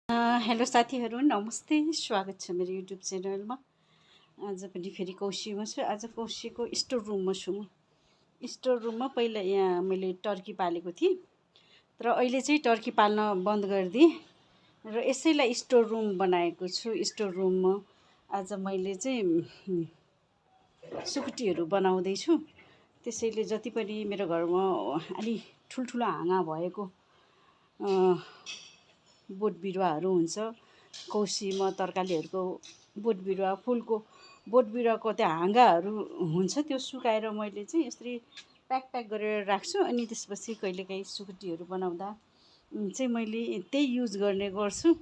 Hello साथीहरू, नमस्ते। स्वागत छ मेरो युट्युब च्यानलमा। आज पनि फेरि कौशीमा छु। आज कौशीको स्टोर रुममा छु म। स्टोर रुममा पहिला यहाँ मैले टर्की पालेको थिएँ, तर अहिले चाहिँ टर्की पाल्न बन्द गरिदिएँ र यसैलाई स्टोर रुम बनाएको छु। स्टोर रुममा आज मैले चाहिँ सुकुटीहरू बनाउँदैछु। त्यसैले जति पनि मेरो घरमा अलि ठुल्ठुलो हाँगा भएको बोट बिरुवाहरू हुन्छ, कौशीमा तरकारीहरूको बोट बिरुवा, फुलको बोट बिरुवाको त्यो हाँगाहरू हुन्छ, त्यो सुकाएर मैले चाहिँ यसरी प्याक गरेर राख्छु। अनि त्यसपछि कहिलेकाहीँ सुकुटीहरू बनाउँदा चाहिँ मैले त्यही युज गर्ने गर्छु।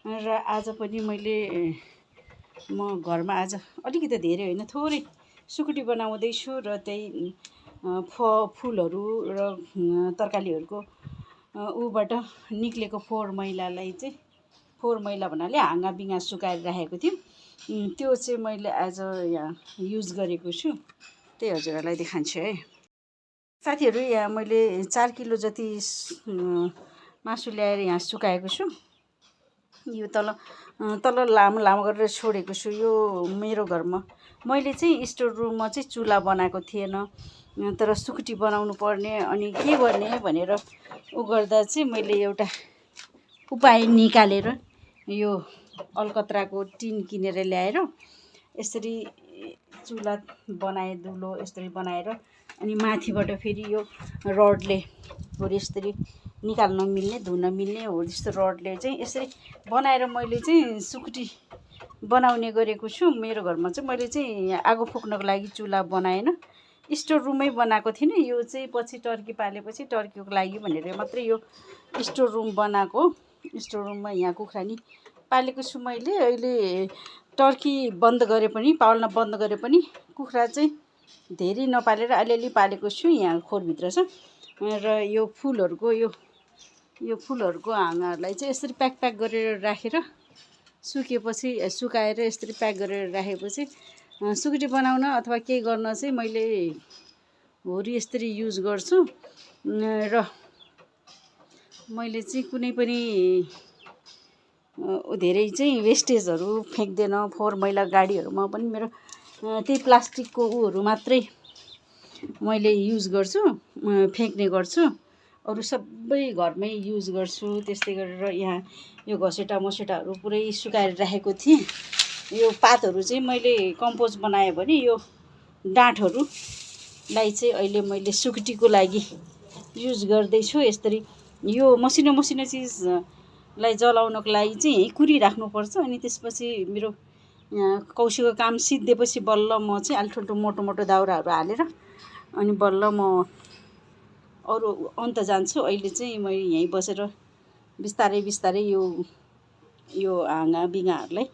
र आज पनि म घरमा आज अलिकति धेरै होइन, थोरै सुकुटी बनाउँदैछु र त्यही फुलहरू र तरकारीहरूको ऊबाट निक्लेको फोहोर मैला भन्नाले हाँगा बिँगा सुकाएर राखेको थियो, त्यो चाहिँ मैले आज यहाँ युज गरेको छु। त्यही हजुरहरूलाई देखान्छु है साथीहरू। यहाँ मैले 4 किलो जति मासु ल्याएर यहाँ सुकाएको छु। यो तल लामो गरेर छोडेको छु। यो मेरो घरमा मैले चाहिँ स्टोर रुममा चाहिँ चुल्हा बनाएको थिएन, तर सुकुटी बनाउनु पर्ने अनि के गर्ने भनेर गर्दा चाहिँ मैले एउटा उपाय निकालेर यो अलकत्राको टिन किनेर ल्याएर यसरी चुल्हा बनाए, दुलो यसरी बनाएर अनि माथिबाट फेरि यो रडले यसरी निकाल्न मिल्ने, धुन मिल्ने हो जस्तो रडले चाहिँ यसरी बनाएर मैले चाहिँ सुकुटी बनाउने गरेको छु। मेरो घरमा चाहिँ मैले चाहिँ आगो फुक्नको लागि चुल्हा बनाएन, स्टोर रुमै बनाएको थिइनँ। यो चाहिँ पछि टर्की पालेपछि टर्कीको लागि भनेर मात्रै यो स्टोर रुम बनाएको। स्टोर रुममा यहाँ कुखुरा नि पालेको छु मैले। अहिले टर्की पाल्न बन्द गरे पनि कुखुरा चाहिँ धेरै नपालेर अलिअलि पालेको छु। यहाँ खोरभित्र छ र यो फुलहरूको हाँगाहरूलाई चाहिँ यसरी प्याक गरेर राखेर सुकाएर यसरी प्याक गरेर राखेपछि सुकुटी बनाउन अथवा केही गर्न चाहिँ मैले होरी यसरी युज गर्छु। र मैले चाहिँ कुनै पनि धेरै चाहिँ वेस्टेजहरू फ्याँक्दैन। फोहोर मैला गाडीहरूमा पनि मेरो त्यही प्लास्टिकको उहरू मात्रै मैले युज गर्छु, फ्याँक्ने गर्छु। अरू सबै घरमै युज गर्छु। त्यस्तै गरेर यहाँ यो घसेटाहरू पुरै सुकाएर राखेको थिएँ। यो पातहरू चाहिँ मैले कम्पोस्ट बनाएँ भने यो डाँठहरूलाई चाहिँ अहिले मैले सुकुटीको लागि युज गर्दैछु। यसरी यो मसिनो चिजलाई जलाउनको लागि चाहिँ यहीँ कुरिराख्नुपर्छ। अनि त्यसपछि मेरो कौशीको काम सिद्धिएपछि बल्ल म चाहिँ अलि ठुल्ठुलो मोटो दाउराहरू हालेर अनि बल्ल म अरू अन्त जान्छु। अहिले चाहिँ मैले यहीँ बसेर बिस्तारै यो हाँगा बिँगाहरूलाई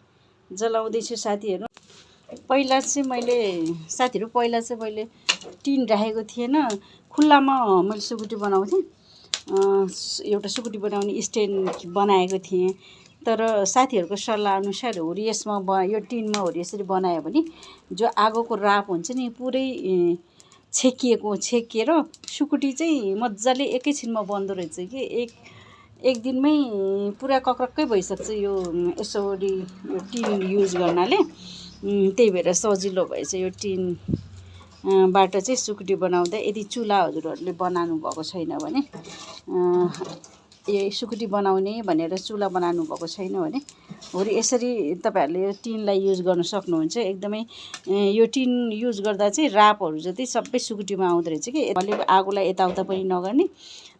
जलाउँदैछु साथीहरू। पहिला चाहिँ मैले टिन राखेको थिएन, खुल्लामा मैले सुकुटी बनाउँथेँ। एउटा सुकुटी बनाउने स्ट्यान्ड बनाएको थिएँ, तर साथीहरूको सल्लाह अनुसार यसमा यो टिनमा यसरी बनायो भने जो आगोको राप हुन्छ नि पुरै छेकिएर सुकुटी चाहिँ मजाले एकैछिनमा बन्दो रहेछ कि एक दिनमै पुरा कक्रक्कै भइसक्छ यो यसरी यो टिन युज गर्नाले। त्यही भएर सजिलो भएछ यो टिनबाट चाहिँ सुकुटी बनाउँदा। यदि चुल्हा हजुरहरूले बनाउनु भएको छैन भने, यो सुकुटी बनाउने भनेर चुल्हा बनाउनु भएको छैन भने यसरी तपाईँहरूले यो टिनलाई युज गर्न सक्नुहुन्छ। एकदमै यो टिन युज गर्दा चाहिँ रापहरू जति सबै सुकुटीमा आउँदो रहेछ कि आगोलाई यताउता पनि नगर्ने,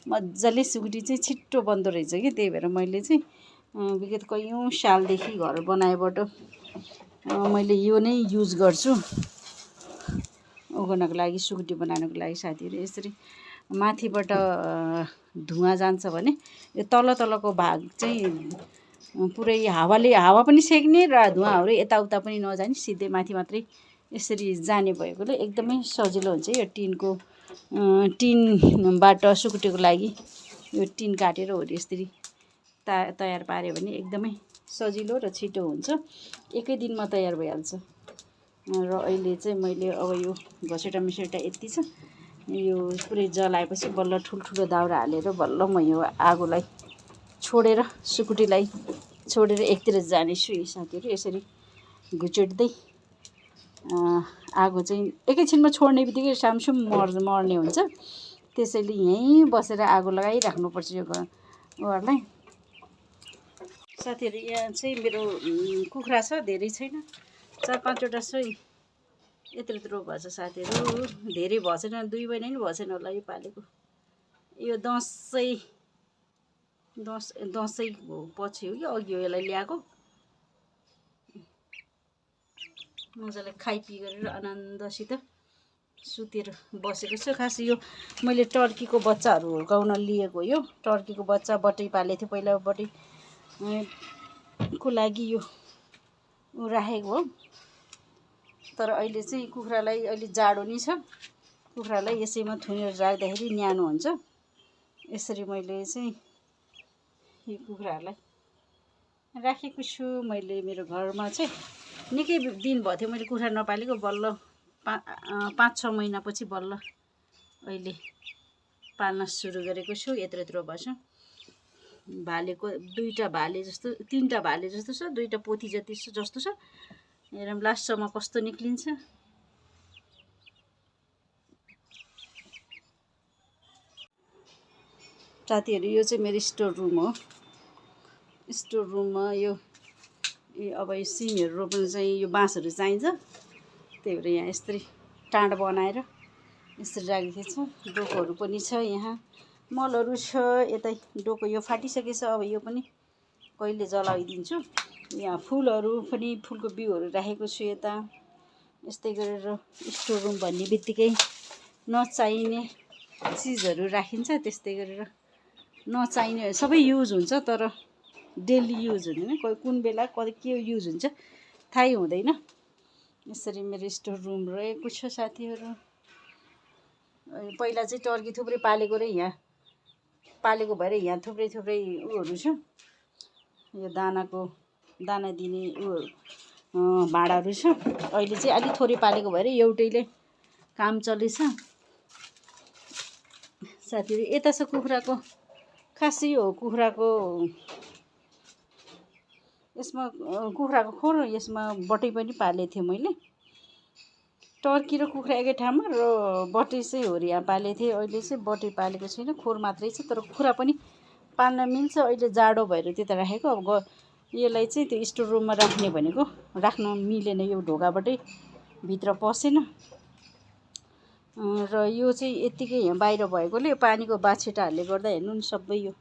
मजाले सुकुटी चाहिँ छिट्टो बन्दो रहेछ कि। त्यही भएर मैले चाहिँ विगत कैयौँ सालदेखि घर बनाएबाट मैले यो नै युज गर्छु गर्नको लागि, सुकुटी बनाउनको लागि साथीहरू। यसरी माथिबाट धुवा जान्छ भने यो तलको भाग चाहिँ पुरै हावा पनि सेक्ने र धुवाहरू यताउता पनि नजाने, सिधै माथि मात्रै यसरी जाने भएकोले एकदमै सजिलो हुन्छ। यो टिनबाट सुकुटीको लागि यो टिन काटेर यसरी तयार पार्यो भने एकदमै सजिलो र छिटो हुन्छ, एकै दिनमा तयार भइहाल्छ। र अहिले चाहिँ मैले अब यो घसेटा यति छ, यो पुरै जलाएपछि बल्ल ठुल्ठुलो दाउरा हालेर बल्ल म यो आगोलाई छोडेर सुकुटीलाई छोडेर एकतिर जानेछु साथीहरू। यसरी घुचेट्दै आगो चाहिँ एकैछिनमा छोड्ने बित्तिकै सामसुम मर्ने हुन्छ। त्यसैले यहीँ बसेर आगो लगाइराख्नुपर्छ यो घरलाई। साथीहरू यहाँ चाहिँ मेरो कुखुरा छ, धेरै छैन, 4-5वटा छ। यत्रो भएछ साथीहरू, धेरै भएको छैन, 2 महिना नि भएको छैन होला यो पालेको। यो दसैँ पछि हो कि अघि हो यसलाई ल्याएको। मजाले खाइपी गरेर आनन्दसित सुतेर बसेको छु। खास यो मैले टर्कीको बच्चाहरू हुर्काउन लिएको। यो टर्कीको बच्चा बटै पालेको थियो पहिला, बटैको लागि यो राखेको हो। तर अहिले चाहिँ कुखुरालाई अहिले जाडो नि छ, कुखुरालाई यसैमा थुनेर राख्दाखेरि न्यानो हुन्छ। यसरी मैले चाहिँ यो कुखुराहरूलाई राखेको छु। मैले मेरो घरमा चाहिँ निकै दिन भयो थियो मैले कुखुरा नपालेको। बल्ल 5-6 महिनापछि बल्ल अहिले पाल्न सुरु गरेको छु। यत्रो भएछ। भालेको 2टा भाले जस्तो, 3टा भाले जस्तो छ, 2टा पोथी जस्तो छ। हेरौँ लास्टसम्म कस्तो निक्लिन्छ। साथीहरू यो चाहिँ मेरो स्टोर रुम हो। स्टोर रुममा यो अब यो सिमहरू रोप्नु चाहिँ यो बाँसहरू चाहिन्छ। त्यही भएर यहाँ यसरी टाँड बनाएर यसरी राखेको छ। डोकोहरू पनि छ, यहाँ मलहरू छ। यतै डोको यो फाटिसकेछ, अब यो पनि कहिले जलाइदिन्छु। यहाँ फुलहरू पनि, फुलको बिउहरू राखेको छु यता। यस्तै गरेर स्टोर रुम भन्ने बित्तिकै नचाहिने चिजहरू राखिन्छ। त्यस्तै गरेर नचाहिने सबै युज हुन्छ, तर डेली युज हुँदैन। कुन बेला के युज हुन्छ थाहै हुँदैन। यसरी मेरो स्टोर रुम रहेको छ साथीहरू। पहिला चाहिँ टर्की थुप्रै पालेको र यहाँ पालेको भएर यहाँ थुप्रै उयोहरू छ। यो दाना दिने उयोहरू भाँडाहरू छ। अहिले चाहिँ अलिक थोरै पालेको भएर एउटैले काम चलेछ साथीहरू। यता छ कुखुराको, खासै हो कुखुराको, यसमा कुखुराको खोर, यसमा बटै पनि पालेको थिएँ मैले। टर्की र कुखुरा एकै ठाउँमा र बटै चाहिँ होरिया पालेको थिएँ। अहिले चाहिँ बटै पालेको छैन, खोर मात्रै छ। तर कुखुरा पनि पाल्न मिल्छ। अहिले जाडो भएर त्यता राखेको। अब यसलाई चाहिँ त्यो स्टोर रुममा राख्ने भनेको राख्न मिलेन, यो ढोकाबाटै भित्र पसेन। र यो चाहिँ यत्तिकै यहाँ बाहिर भएकोले पानीको बाछिटाहरूले गर्दा हेर्नु नि सबै यो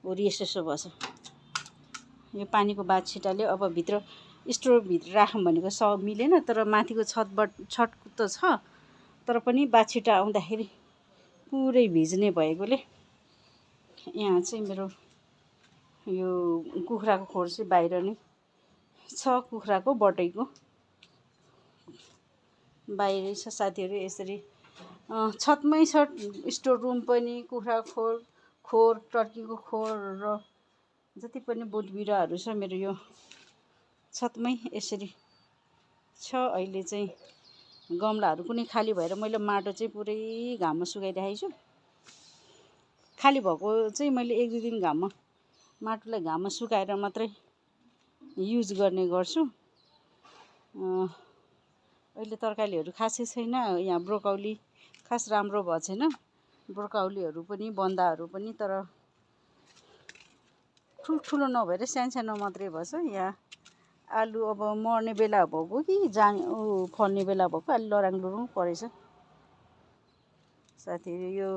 होरी यसो भएछ। यो पानीको बाछिटाले अब भित्र स्टोरभित्र राखौँ भनेको मिलेन। तर माथिको छत त छ, तर पनि बाछिटा आउँदाखेरि पुरै भिज्ने भएकोले यहाँ चाहिँ मेरो यो कुखुराको खोर चाहिँ बाहिर नै छ। कुखुराको बटैको बाहिरै छ साथीहरू। यसरी छतमै छ स्टोर रुम पनि, कुखुराको खोर, टर्कीको खोर र जति पनि बोट बिरुवाहरू छ मेरो यो छतमै यसरी छ। अहिले चाहिँ गमलाहरू कुनै खाली भएर मैले माटो चाहिँ पुरै घाममा सुकाइराखेको छु। खाली भएको चाहिँ मैले 1-2 दिन माटोलाई घाममा सुकाएर मात्रै युज गर्ने गर्छु। अहिले तरकारीहरू खासै छैन। यहाँ ब्रोकौली खास राम्रो भएको छैन, ब्रोकौलीहरू पनि, बन्दाहरू पनि। तर ठुलो नभएर सानो मात्रै भएछ। यहाँ आलु अब मर्ने बेला भएको कि फल्ने बेला भएको, अलि लराङ परेछ साथीहरू। यो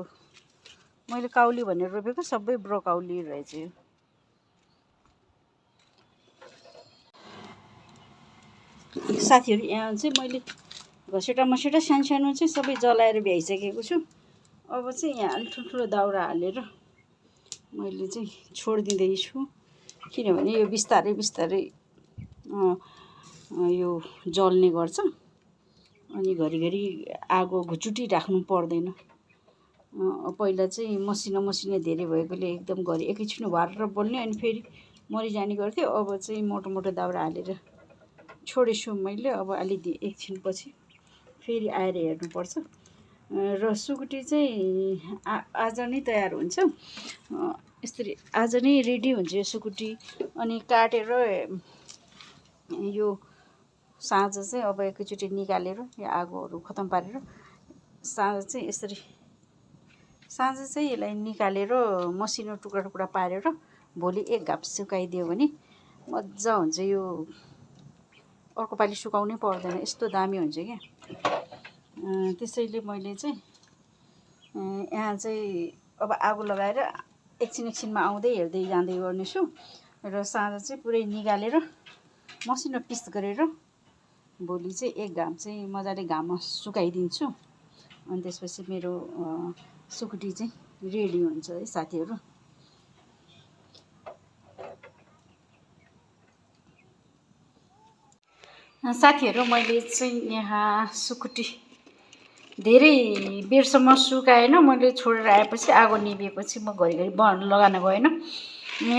मैले काउली भनेर रोपेको सबै ब्रोकौली रहेछ। यो साथीहरू यहाँ चाहिँ मैले घसेटा मसेटा सानो चाहिँ सबै जलाएर भ्याइसकेको छु। अब चाहिँ यहाँ अलिक ठुल्ठुलो दाउरा हालेर मैले चाहिँ छोडिदिँदैछु। किनभने यो बिस्तारै यो जल्ने गर्छ। अनि घरिघरि आगो घुचुटी राख्नु पर्दैन। पहिला चाहिँ मसिनो धेरै भएकोले एकदम घरि एकैछिन वारेर बल्ने अनि फेरि मरिजाने गर्थ्यो। अब चाहिँ मोटो दाउरा हालेर छोडेछु मैले। अब अलि एकछिनपछि फेरि आएर हेर्नुपर्छ। र सुकुटी चाहिँ आज नै तयार हुन्छ। यसरी आज नै रेडी हुन्छ यो सुकुटी। अनि काटेर यो साँझ चाहिँ अब एकैचोटि निकालेर यो आगोहरू खतम पारेर साँझ चाहिँ यसरी साँझ चाहिँ यसलाई निकालेर मसिनो टुक्रा टुक्रा पारेर भोलि एक घाप सुकाइदियो भने मजा हुन्छ। यो अर्को पालि सुकाउनै पर्दैन, यस्तो दामी हुन्छ क्या। त्यसैले मैले चाहिँ यहाँ चाहिँ अब आगो लगाएर एकछिनमा आउँदै हेर्दै जाँदै गर्नेछु र साँझ चाहिँ पुरै निकालेर मसिनो पिस गरेर भोलि चाहिँ एक घाम चाहिँ मजाले घाममा सुकाइदिन्छु। अनि त्यसपछि मेरो सुकुटी चाहिँ रेडी हुन्छ है साथीहरू। साथीहरू मैले चाहिँ यहाँ सुकुटी धेरै बेरसम्म सुकाएन, मैले छोडेर आएपछि आगो निभेपछि म घरिघरि लगान गएन।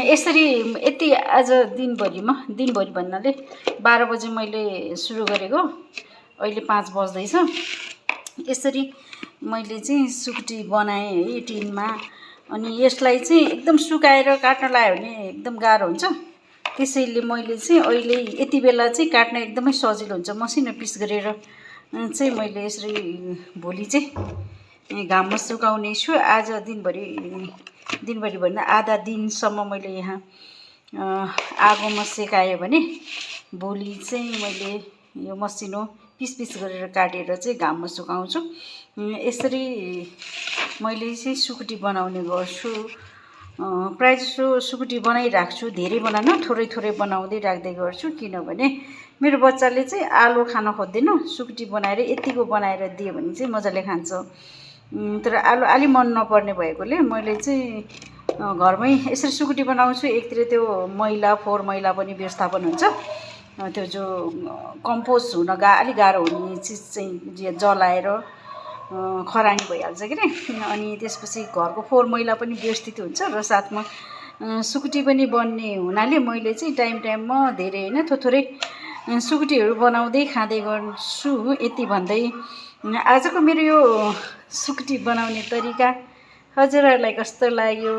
यसरी यति आज दिनभरि भन्नाले 12 बजे मैले सुरु गरेको, अहिले 5 बज्दैछ। यसरी मैले चाहिँ सुकुटी बनाएँ है यो टिनमा। अनि यसलाई चाहिँ एकदम सुकाएर काट्न लायो भने एकदम गाह्रो हुन्छ। त्यसैले मैले चाहिँ अहिले यति बेला चाहिँ काट्न एकदमै सजिलो हुन्छ। मसिनो पिस गरेर चाहिँ मैले यसरी भोलि चाहिँ घाममा सुकाउने छु। आज दिनभरि भन्दा आधा दिनसम्म मैले यहाँ आगोमा सेकाएँ भने भोलि चाहिँ मैले यो मसिनो पिस गरेर काटेर चाहिँ घाममा सुकाउँछु। यसरी मैले चाहिँ सुकुटी बनाउने गर्छु। प्रायः जसो सुकुटी बनाइराख्छु, धेरै बनाउन थोरै बनाउँदै राख्दै गर्छु। किनभने मेरो बच्चाले चाहिँ आलु खान खोज्दैन, सुकुटी बनाएर यतिको बनाएर दियो भने चाहिँ मजाले खान्छ। तर आलु अलि मन नपर्ने भएकोले मैले चाहिँ घरमै यसरी सुकुटी बनाउँछु। एकतिर त्यो फोहोर मैला पनि व्यवस्थापन हुन्छ। त्यो जो कम्पोस्ट हुन अलि गाह्रो हुने चिज चाहिँ जलाएर खरानी भइहाल्छ के अरे। अनि त्यसपछि घरको फोहोर मैला पनि व्यवस्थित हुन्छ र साथमा सुकुटी पनि बन्ने हुनाले मैले चाहिँ टाइममा धेरै होइन थोरै सुकुटीहरू बनाउँदै खाँदै गर्छु। यति भन्दै आजको मेरो यो सुकुटी बनाउने तरिका हजुरहरूलाई कस्तो लाग्यो,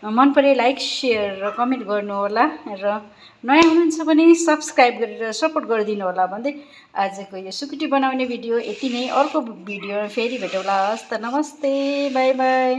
मन परे लाइक सेयर र कमेन्ट गर्नुहोला र नयाँ हुनुहुन्छ भने सब्सक्राइब गरेर सपोर्ट गरिदिनु होला भन्दै आजको यो सुकुटी बनाउने भिडियो यति नै। अर्को भिडियो फेरि भेटौँला। हस् त, नमस्ते, बाई बाई।